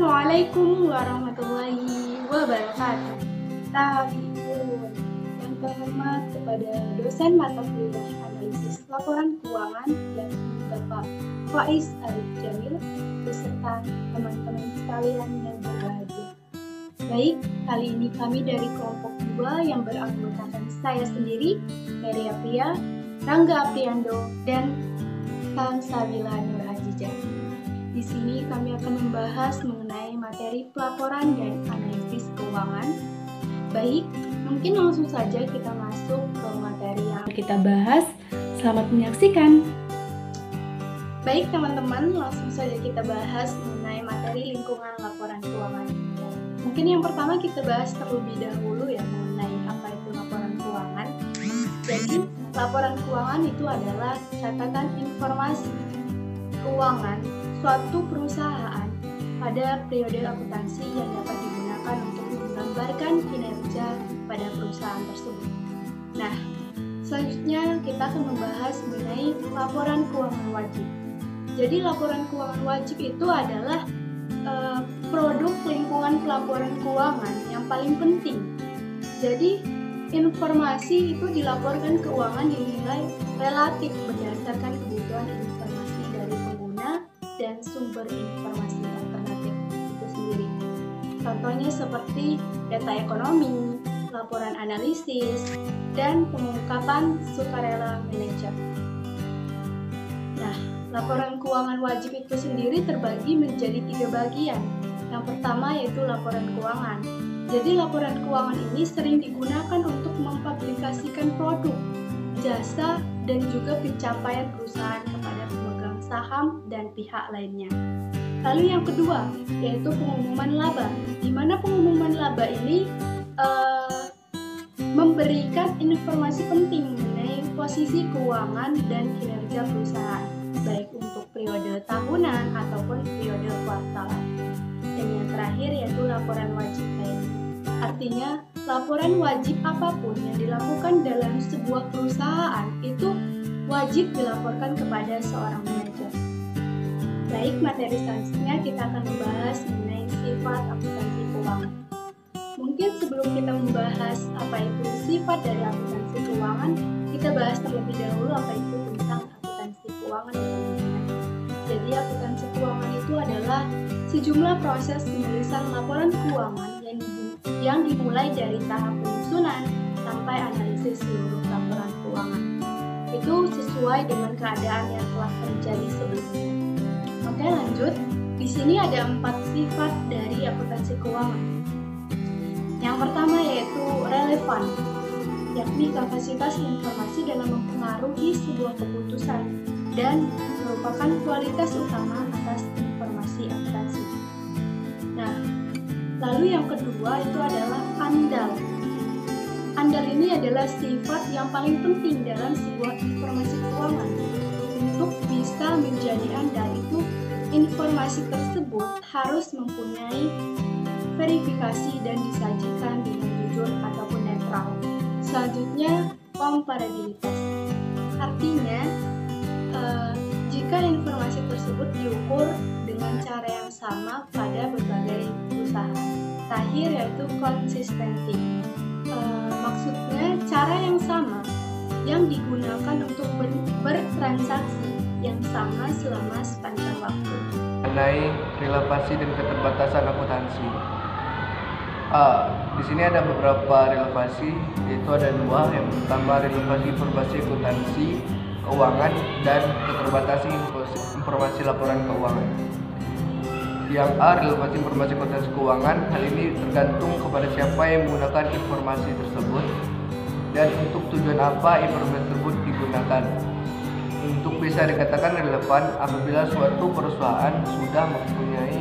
Assalamualaikum warahmatullahi wabarakatuh. Tahiyun yang terhormat kepada dosen mata kuliah analisis laporan keuangan yakni Bapak Faiz Arif Jamil beserta teman-teman sekalian yang berbahagia. Baik, kali ini kami dari kelompok 2 yang beranggotakan saya sendiri, Maria Pria, Rangga Apriando, dan Salsabila Nur Azizah. Di sini kami akan membahas mengenai materi pelaporan dan analisis keuangan. Baik, mungkin langsung saja kita masuk ke materi yang kita bahas. Selamat menyaksikan. Baik teman-teman, langsung saja kita bahas mengenai materi lingkungan laporan keuangan. Mungkin yang pertama kita bahas terlebih dahulu ya mengenai apa itu laporan keuangan. Jadi, laporan keuangan itu adalah catatan informasi keuangan suatu perusahaan pada periode akuntansi yang dapat digunakan untuk menggambarkan kinerja pada perusahaan tersebut. Nah, selanjutnya kita akan membahas mengenai laporan keuangan wajib. Jadi, laporan keuangan wajib itu adalah produk lingkungan pelaporan keuangan yang paling penting. Jadi, informasi itu dilaporkan keuangan dinilai relatif berdasarkan kebutuhan informasi dari pengguna dan sumber informasi alternatif itu sendiri. Contohnya seperti data ekonomi, laporan analisis, dan pengungkapan sukarela manajer. Nah, laporan keuangan wajib itu sendiri terbagi menjadi 3 bagian. Yang pertama yaitu laporan keuangan. Jadi laporan keuangan ini sering digunakan untuk mempublikasikan produk, jasa, dan juga pencapaian perusahaan kepada pemegang saham dan pihak lainnya. Lalu yang kedua yaitu pengumuman laba, di mana pengumuman laba ini memberikan informasi penting mengenai posisi keuangan dan kinerja perusahaan, baik untuk periode tahunan ataupun periode kuartalan. Dan yang terakhir yaitu laporan wajib lainnya. Artinya, laporan wajib apapun yang dilakukan dalam sebuah perusahaan itu wajib dilaporkan kepada seorang manajer. Baik, materi selanjutnya kita akan membahas mengenai sifat akuntansi keuangan. Mungkin sebelum kita membahas apa itu sifat dari akuntansi keuangan, kita bahas terlebih dahulu apa itu tentang akuntansi keuangan. Jadi, akuntansi keuangan itu adalah sejumlah proses penulisan laporan keuangan yang dimulai dari tahap penyusunan sampai analisis seluruh laporan keuangan. Itu sesuai dengan keadaan yang telah terjadi sebelumnya. Oke, lanjut. Di sini ada 4 sifat dari akuntansi keuangan. Yang pertama yaitu relevan, yakni kapasitas informasi dalam mempengaruhi sebuah keputusan dan merupakan kualitas utama atas informasi akuntansi. Nah, lalu yang kedua itu adalah andal. Andal ini adalah sifat yang paling penting dalam sebuah informasi keuangan. Untuk bisa menjadi andal itu, informasi tersebut harus mempunyai verifikasi dan disajikan dengan jujur ataupun netral. Selanjutnya, komparabilitas. Artinya, jika informasi tersebut diukur dengan cara yang sama pada berbagai perusahaan. Terakhir yaitu konsistensi. Maksudnya cara yang sama yang digunakan untuk bertransaksi yang sama selama sepanjang waktu. Mengenai relevansi dan keterbatasan akuntansi. Di sini ada beberapa relevansi, yaitu ada 2. Yang pertama relevansi informasi akuntansi keuangan dan keterbatasan informasi laporan keuangan. Yang A, relevansi informasi akuntansi keuangan. Hal ini tergantung kepada siapa yang menggunakan informasi tersebut dan untuk tujuan apa informasi tersebut digunakan. Untuk bisa dikatakan relevan apabila suatu perusahaan sudah mempunyai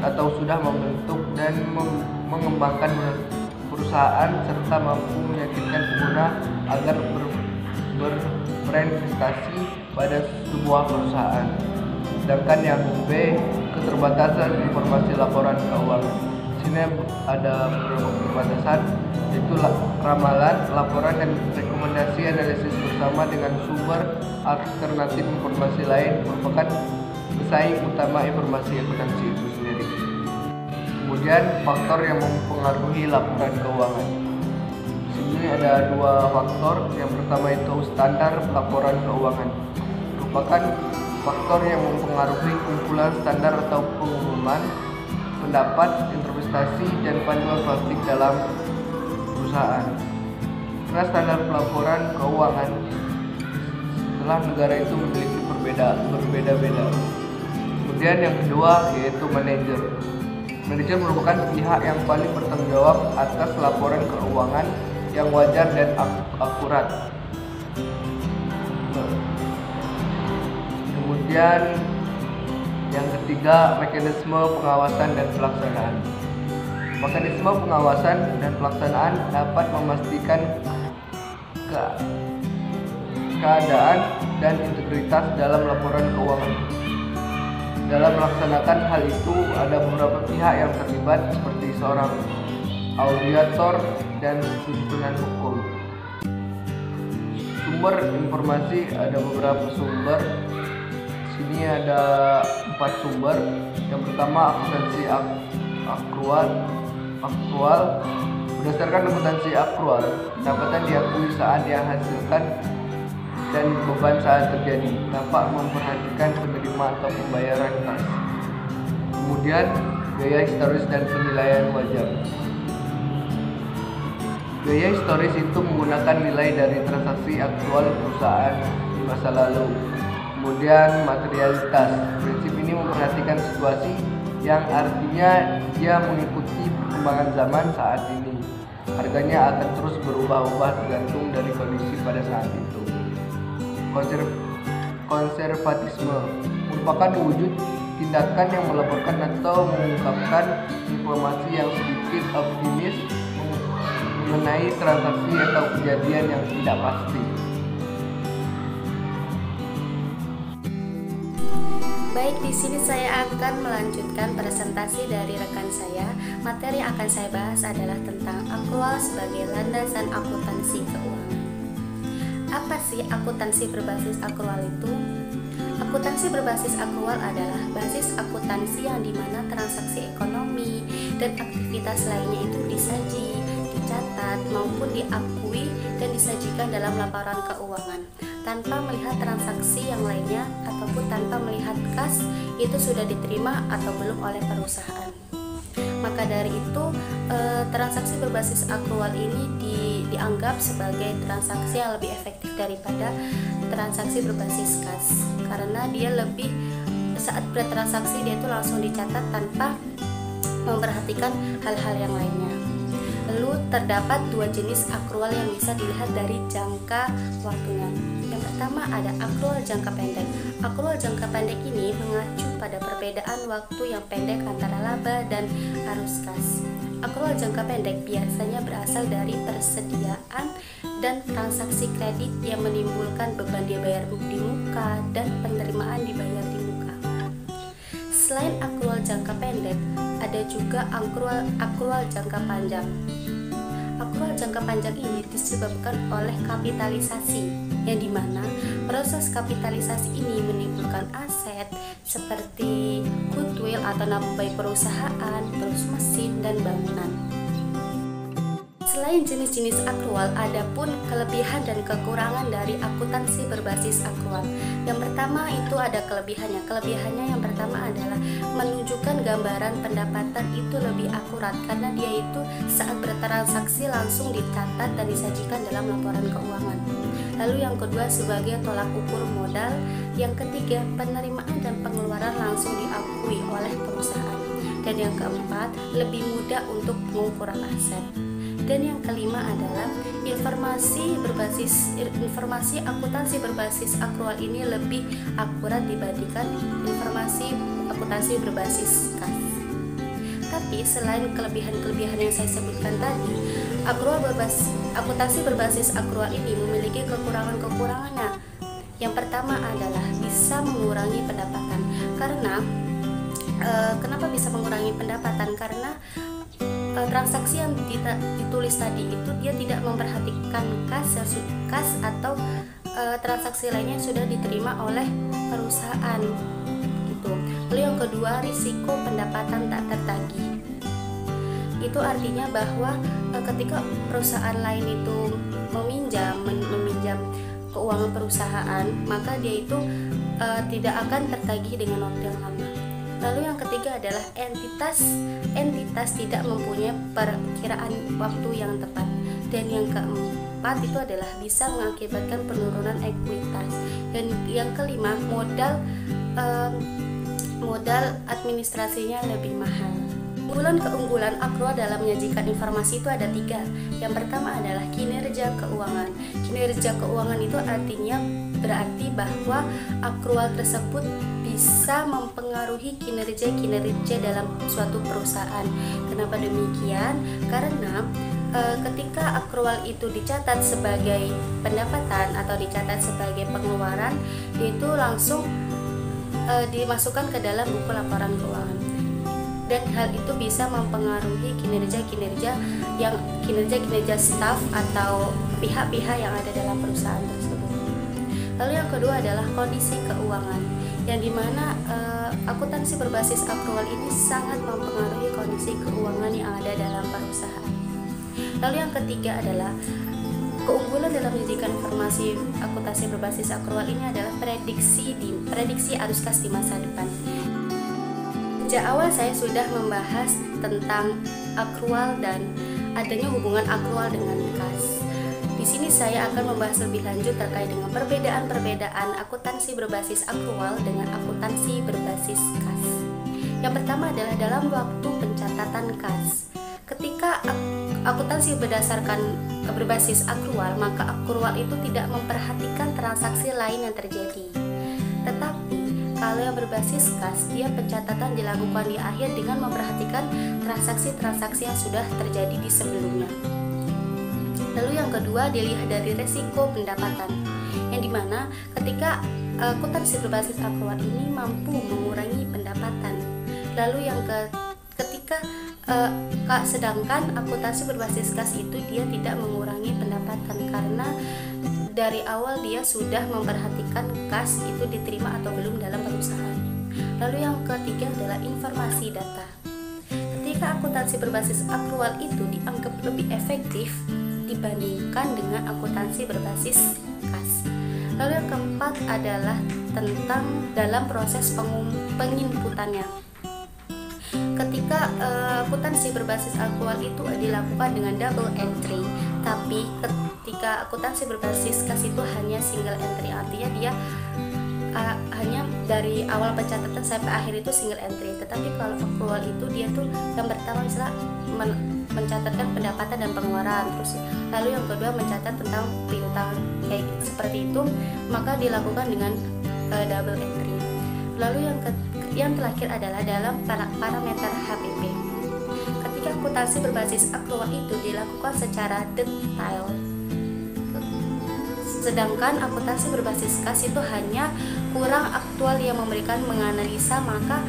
atau sudah membentuk dan mengembangkan perusahaan serta mampu meyakinkan pengguna agar berinvestasi pada sebuah perusahaan. Sedangkan yang B, keterbatasan informasi laporan keuangan. Di sini ada beberapa keterbatasan, yaitu ramalan, laporan, dan rekomendasi analisis bersama dengan sumber alternatif informasi lain merupakan pesaing utama informasi akuntansi itu sendiri. Kemudian faktor yang mempengaruhi laporan keuangan. Sini ada dua faktor. Yang pertama itu standar laporan keuangan. Merupakan faktor yang mempengaruhi kumpulan standar atau pengumuman, pendapat, investasi, dan panduan praktik dalam perusahaan. Karena standar pelaporan keuangan setelah negara itu memiliki berbeda-beda. Kemudian yang kedua yaitu manajer. Manajer merupakan pihak yang paling bertanggung jawab atas laporan keuangan yang wajar dan akurat. Kemudian yang ketiga, mekanisme pengawasan dan pelaksanaan. Mekanisme pengawasan dan pelaksanaan dapat memastikan keadaan dan integritas dalam laporan keuangan. Dalam melaksanakan hal itu, ada beberapa pihak yang terlibat seperti seorang auditor dan susunan hukum. Sumber informasi ada beberapa sumber. Sini ada 4 sumber. Yang pertama, akuntansi akrual. Berdasarkan akuntansi akrual, pendapatan diakui saat dihasilkan dan beban saat terjadi, dapat memperhatikan penerima atau pembayaran kas. Kemudian gaya historis dan penilaian wajar. Gaya historis itu menggunakan nilai dari transaksi aktual perusahaan di masa lalu. Kemudian materialitas. Prinsip ini memperhatikan situasi yang artinya dia mengikuti perkembangan zaman saat ini. Harganya akan terus berubah-ubah tergantung dari kondisi pada saat itu. Konservatisme merupakan wujud tindakan yang melaporkan atau mengungkapkan informasi yang sedikit optimis mengenai transaksi atau kejadian yang tidak pasti. Baik, di sini saya akan melanjutkan presentasi dari rekan saya. Materi yang akan saya bahas adalah tentang akrual sebagai landasan akuntansi keuangan. Apa sih akuntansi berbasis akrual itu? Akuntansi berbasis akrual adalah basis akuntansi yang dimana transaksi ekonomi dan aktivitas lainnya itu disaji, dicatat maupun diakui dan disajikan dalam laporan keuangan tanpa melihat transaksi yang lainnya ataupun tanpa melihat kas itu sudah diterima atau belum oleh perusahaan. Maka dari itu transaksi berbasis akrual ini dianggap sebagai transaksi yang lebih efektif daripada transaksi berbasis kas, karena dia lebih saat bertransaksi dia itu langsung dicatat tanpa memperhatikan hal-hal yang lainnya. Lalu terdapat 2 jenis akrual yang bisa dilihat dari jangka waktunya. Yang pertama ada akrual jangka pendek. Akrual jangka pendek ini mengacu pada perbedaan waktu yang pendek antara laba dan arus kas. Akrual jangka pendek biasanya berasal dari persediaan dan transaksi kredit yang menimbulkan beban dibayar di muka dan penerimaan dibayar di muka. Selain akrual jangka pendek, ada juga akrual jangka panjang. Akrual jangka panjang ini disebabkan oleh kapitalisasi, yang dimana proses kapitalisasi ini menimbulkan aset seperti goodwill atau nama baik perusahaan, terus mesin dan bangunan. Selain jenis-jenis akrual, ada pun kelebihan dan kekurangan dari akuntansi berbasis akrual. Yang pertama itu ada kelebihannya. Kelebihannya yang pertama adalah menunjukkan gambaran pendapatan itu lebih akurat karena dia itu saat bertransaksi langsung dicatat dan disajikan dalam laporan keuangan. Lalu yang kedua sebagai tolak ukur modal. Yang ketiga penerimaan dan pengeluaran langsung diakui oleh perusahaan. Dan yang keempat lebih mudah untuk pengukuran aset. Dan yang kelima adalah informasi akuntansi berbasis akrual ini lebih akurat dibandingkan informasi akuntansi berbasis kas. Tapi selain kelebihan-kelebihan yang saya sebutkan tadi, akuntansi berbasis akrual ini memiliki kekurangan-kekurangannya. Yang pertama adalah bisa mengurangi pendapatan. Karena kenapa bisa mengurangi pendapatan? Karena transaksi yang ditulis tadi itu dia tidak memperhatikan kas atau transaksi lainnya yang sudah diterima oleh perusahaan gitu. Lalu yang kedua risiko pendapatan tak tertagih. itu artinya bahwa ketika perusahaan lain itu meminjam keuangan perusahaan, maka dia itu tidak akan tertagih dengan waktu yang lama. Lalu yang ketiga adalah entitas tidak mempunyai perkiraan waktu yang tepat. Dan yang keempat itu adalah bisa mengakibatkan penurunan ekuitas. Dan yang kelima, modal administrasinya lebih mahal. Keunggulan akrual dalam menyajikan informasi itu ada 3. Yang pertama adalah kinerja keuangan. Kinerja keuangan itu artinya berarti bahwa akrual tersebut bisa mempengaruhi kinerja dalam suatu perusahaan. Kenapa demikian? Karena ketika akrual itu dicatat sebagai pendapatan atau dicatat sebagai pengeluaran, itu langsung dimasukkan ke dalam buku laporan keuangan. Dan hal itu bisa mempengaruhi kinerja staf atau pihak-pihak yang ada dalam perusahaan tersebut. Lalu yang kedua adalah kondisi keuangan, yang dimana akuntansi berbasis akrual ini sangat mempengaruhi kondisi keuangan yang ada dalam perusahaan. Lalu yang ketiga adalah keunggulan dalam menyajikan informasi akuntansi berbasis akrual ini adalah prediksi arus kas di masa depan. Sejak awal saya sudah membahas tentang akrual dan adanya hubungan akrual dengan kas. Di sini saya akan membahas lebih lanjut terkait dengan perbedaan akuntansi berbasis akrual dengan akuntansi berbasis kas. Yang pertama adalah dalam waktu pencatatan kas. Ketika akuntansi berbasis akrual, maka akrual itu tidak memperhatikan transaksi lain yang terjadi. Tetapi kalau yang berbasis kas, dia pencatatan dilakukan di akhir dengan memperhatikan transaksi-transaksi yang sudah terjadi di sebelumnya. Lalu yang kedua dilihat dari resiko pendapatan, yang dimana ketika akuntansi berbasis akrual ini mampu mengurangi pendapatan. Lalu yang sedangkan akuntansi berbasis kas itu dia tidak mengurangi pendapatan karena dari awal dia sudah memperhatikan kas itu diterima atau belum dalam perusahaan. Lalu yang ketiga adalah informasi data. Ketika akuntansi berbasis akrual itu dianggap lebih efektif dibandingkan dengan akuntansi berbasis kas. Lalu yang keempat adalah tentang dalam proses penginputannya. Ketika akuntansi berbasis akrual itu dilakukan dengan double entry, tapi ketika akuntansi berbasis kas itu hanya single entry, artinya dia hanya dari awal pencatatan sampai akhir itu single entry. Tetapi kalau akrual itu dia tuh yang pertama misalnya mencatatkan pendapatan dan pengeluaran, terus lalu yang kedua mencatat tentang piutang kayak seperti itu, maka dilakukan dengan double entry. Lalu yang terakhir adalah dalam parameter HPP. Ketika akuntansi berbasis akrual itu dilakukan secara detail, sedangkan akuntansi berbasis kas itu hanya kurang aktual yang memberikan menganalisa, maka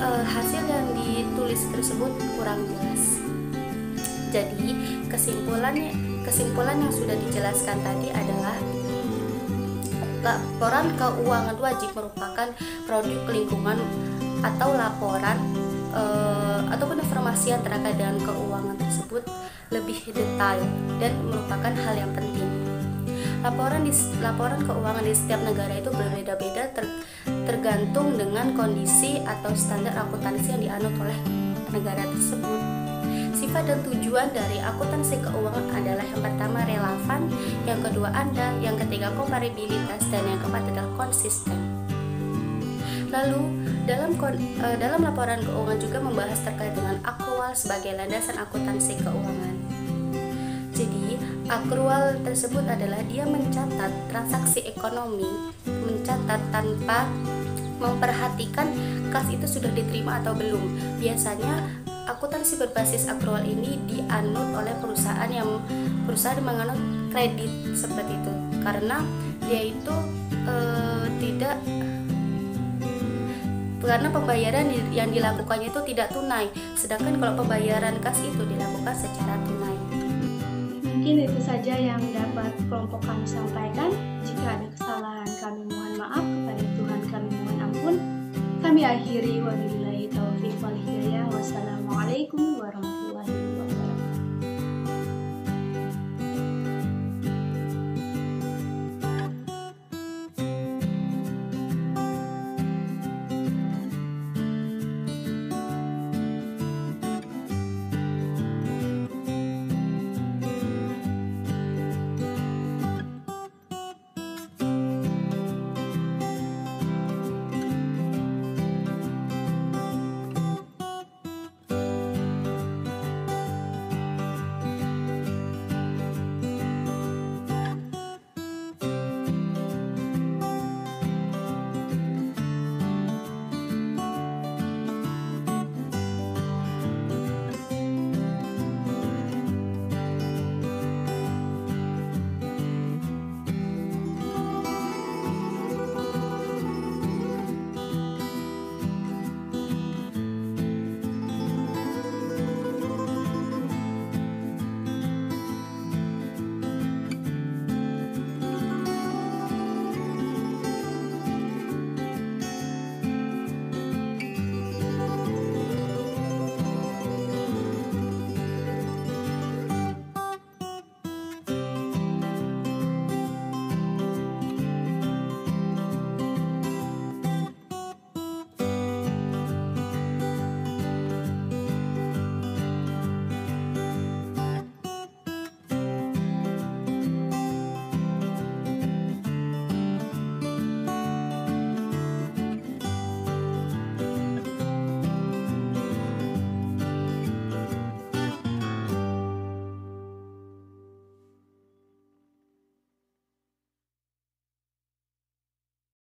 hasil yang ditulis tersebut kurang jelas. Jadi kesimpulan yang sudah dijelaskan tadi adalah laporan keuangan wajib merupakan produk lingkungan atau laporan ataupun informasi yang terkait dengan keuangan tersebut lebih detail dan merupakan hal yang penting. Laporan keuangan di setiap negara itu berbeda-beda tergantung dengan kondisi atau standar akuntansi yang dianut oleh negara tersebut. Sifat dan tujuan dari akuntansi keuangan adalah yang pertama relevan, yang kedua andal, yang ketiga komparabilitas, dan yang keempat adalah konsisten. Lalu dalam laporan keuangan juga membahas terkait dengan akrual sebagai landasan akuntansi keuangan. Jadi akrual tersebut adalah dia mencatat transaksi ekonomi, mencatat tanpa memperhatikan kas itu sudah diterima atau belum. Biasanya akuntansi berbasis akrual ini dianut oleh perusahaan menganut kredit seperti itu, karena dia itu karena pembayaran yang dilakukannya itu tidak tunai, sedangkan kalau pembayaran kas itu dilakukan secara tunai. Mungkin itu saja yang dapat kelompok kami sampaikan. Jika ada kesalahan kami mohon maaf, kepada Tuhan kami mohon ampun. Kami akhiri wabillahi taufiq wal hidayah. Wassalamualaikum